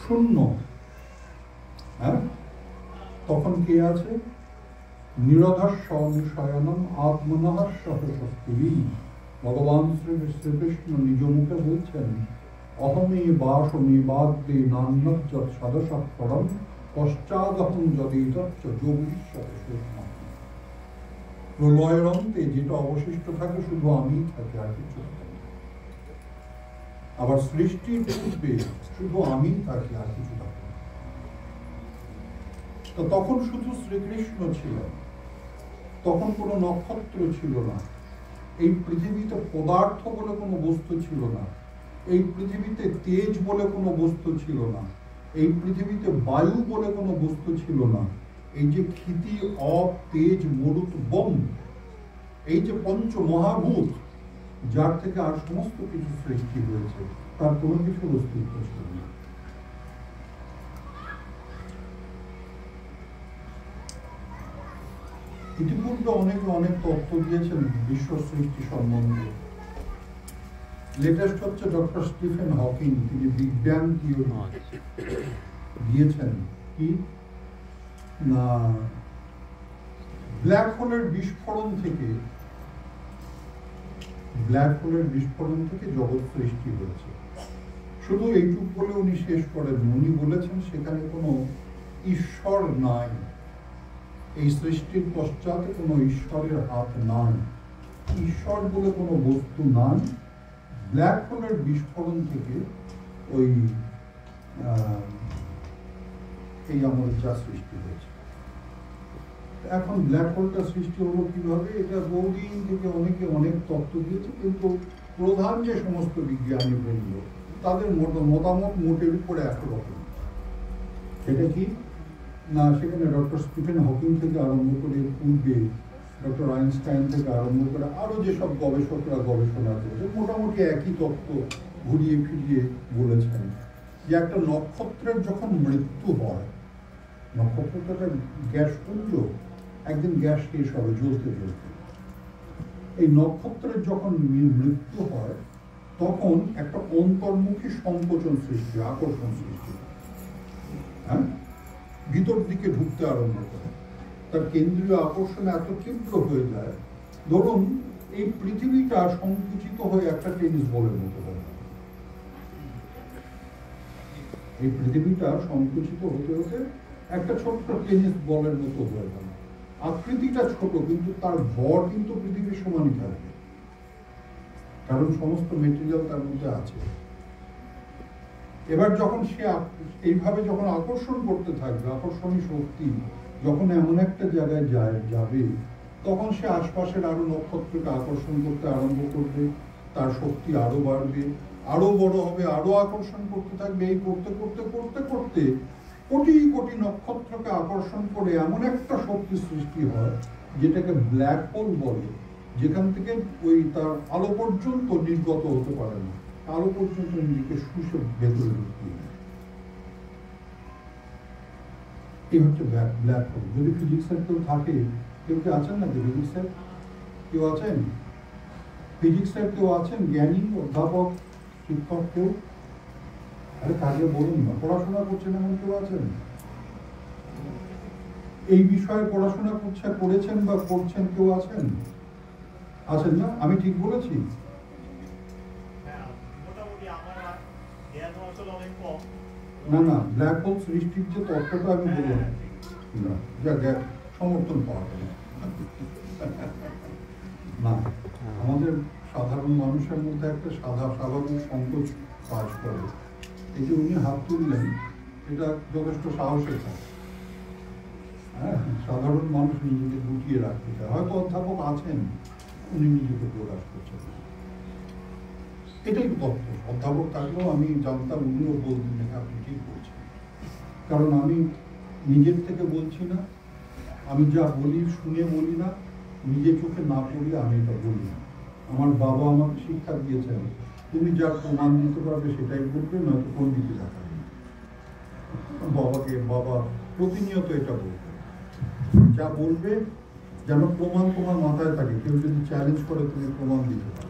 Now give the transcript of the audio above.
শূন্য, হ্যাঁ, তখন কে আছে? নিরধস্য অনুশয়নম আত্মনঃ সহস্রী। ভগবান শ্রীকৃষ্ণ নিজ মুখে বলছেন, অহমে বাসমে বাদ্যে নান্যজ্জ সদসঃ পরম পশ্চাদহং যদিতচ্চ যোগীশ্বরে সূক্ষ্মঃ। প্রলয়ের অন্তে যেটা অবশিষ্ট থাকে শুধু আমিই থাকি, আর কিছু থাকে না। আবার সৃষ্টির পূর্বে শুধু আমিই থাকি, আর কিছু থাকে না। তো তখন শুধু শ্রীকৃষ্ণ ছিল, তখন কোনো নক্ষত্র ছিল না, এই পৃথিবীতে পদার্থ বলে কোনো বস্তু ছিল না, এই পৃথিবীতে তেজ বলে কোনো বস্তু ছিল না, এই পৃথিবীতে বায়ু বলে কোনো বস্তু ছিল না। এই যে ক্ষিতি, অপ, তেজ, মরুত, বম, এই যে পঞ্চ মহাভূত, যার থেকে আর সমস্ত কিছু সৃষ্টি হয়েছে, তার কোনো কিছু অস্তিত্ব ছিল না। ইতিপূর্বে অনেকে অনেক তত্ত্ব দিয়েছেন বিশ্ব সৃষ্টি সম্বন্ধে। লেটেস্ট হচ্ছে ডক্টর স্টিফেন হকিং, তিনি বিগ ব্যাং থিওরি দিয়েছেন। কি না, ব্ল্যাক হোলের বিস্ফোরণ থেকে জগৎ সৃষ্টি হয়েছে। শুধু এইটুকু বলে উনি শেষ করেন, উনি বলেছেন সেখানে কোনো ঈশ্বর নাই, এই সৃষ্টির পশ্চাতে কোনো ঈশ্বরের হাত নাই, ঈশ্বর বলে কোনো বস্তু নাই। ব্ল্যাক হোলের বিস্ফোরণ থেকে ওই এই আমাদের যা সৃষ্টি হয়েছে। এখন ব্ল্যাক হোলটা সৃষ্টি হলো কিভাবে, এটা বহুদিন থেকে অনেকে অনেক তত্ত্ব দিয়েছে, কিন্তু প্রধান যে সমস্ত বিজ্ঞানী বৃন্দ, তাদের মতামত মোটের উপরে একরকম। সেটা কি না, সেখানে ডক্টর স্টিফেন হকিং থেকে আরম্ভ করে পূর্বে ডক্টর আইনস্টাইন থেকে আরম্ভ করে আরো যেসব গবেষকরা গবেষণা করেছে, মোটামুটি একই তত্ত্ব ঘুরিয়ে ফিরিয়ে বলেছেন যে একটা নক্ষত্রের যখন মৃত্যু হয়, নক্ষত্রটা গ্যাস পুঞ্জ, একদিন গ্যাস শেষ হবে জ্বলতে জ্বলতে। এই নক্ষত্রের যখন মৃত্যু হয়, তখন একটা অন্তর্মুখী সংকোচন সৃষ্টি, আকর্ষণ সৃষ্টি, হ্যাঁ, ভিতর দিকে ঢুকতে আরম্ভ করে। তার কেন্দ্রীয় আকর্ষণ এত তীব্র হয়ে যায়, ধরুন এই পৃথিবীটা সংকুচিত হয়ে একটা টেনিস বলের মতো হয়। এই পৃথিবীটা সংকুচিত হতে হতে একটা ছোট্ট টেনিস বলের মতো হয়ে গেল। আকৃতিটা ছোট, কিন্তু তার ভর কিন্তু পৃথিবীর সমানই থাকবে, কারণ সমস্ত মেটেরিয়াল তার মধ্যে আছে। এবার যখন সে এইভাবে যখন আকর্ষণ করতে থাকবে, আকর্ষণী শক্তি যখন এমন একটা জায়গায় যাবে, তখন সে আশপাশের আরো নক্ষত্রকে আকর্ষণ করতে আরম্ভ করবে, তার শক্তি আরো বাড়বে, আরো বড় হবে, আরো আকর্ষণ করতে থাকবে। এই করতে করতে করতে করতে কোটি কোটি নক্ষত্রকে আকর্ষণ করে এমন একটা শক্তি সৃষ্টি হয়, যেটাকে ব্ল্যাক হোল বলে, যেখান থেকে ওই তার আলো পর্যন্ত নির্গত হতে পারে না, আলো পর্যন্ত নিজেকে শুষে ভেতরে ঢুকিয়ে নেয়। এই হচ্ছে ব্ল্যাক হোল। যদি ফিজিক্সের কেউ থাকে, কেউ কি আছেন নাকি ফিজিক্সের? কেউ আছেন? ফিজিক্সের কেউ আছেন? জ্ঞানী অধ্যাপক, শিক্ষক কেউ? আরে কাজে বলুন না, পড়াশোনা করছেন এমন কেউ আছেন? এই বিষয়ে পড়াশোনা করেছেন বা করছেন কেউ আছেন? আছেন না? আমি ঠিক বলেছি? না না, ব্ল্যাক হোল সৃষ্টির যে তত্ত্বটা আমি বললাম না, যা সমর্থন পাওয়া যায় না। আমাদের সাধারণ মানুষের মধ্যে একটা স্বাভাবিক সংকোচ কাজ করে। এই যে উনি হাত তুললেন, এটা যথেষ্ট সাহসের কাজ। হ্যাঁ, সাধারণ মানুষ নিজেকে গুটিয়ে রাখতে চায়। হয়তো অধ্যাপক আছেন, উনি নিজেকে প্রকাশ করছেন। এটাই তথ্য। অধ্যাপক থাকলেও আমি জানতাম উনিও বলতেন আপনি ঠিক বলছেন, কারণ আমি নিজের থেকে বলছি না, আমি যা বলি শুনে বলি না, নিজে চোখে না পড়লে আমি এটা বলি না। আমার বাবা আমাকে শিক্ষা দিয়েছেন, তুমি যা প্রমাণ দিতে পারবে সেটাই বলবে, নয়তো কোন দিকে দেখাবে। বাবা প্রতিনিয়ত এটা বলবে, যা বলবে যেন প্রমাণ তোমার মাথায় থাকে, কেউ যদি চ্যালেঞ্জ করে তুমি প্রমাণ দিতে পারো।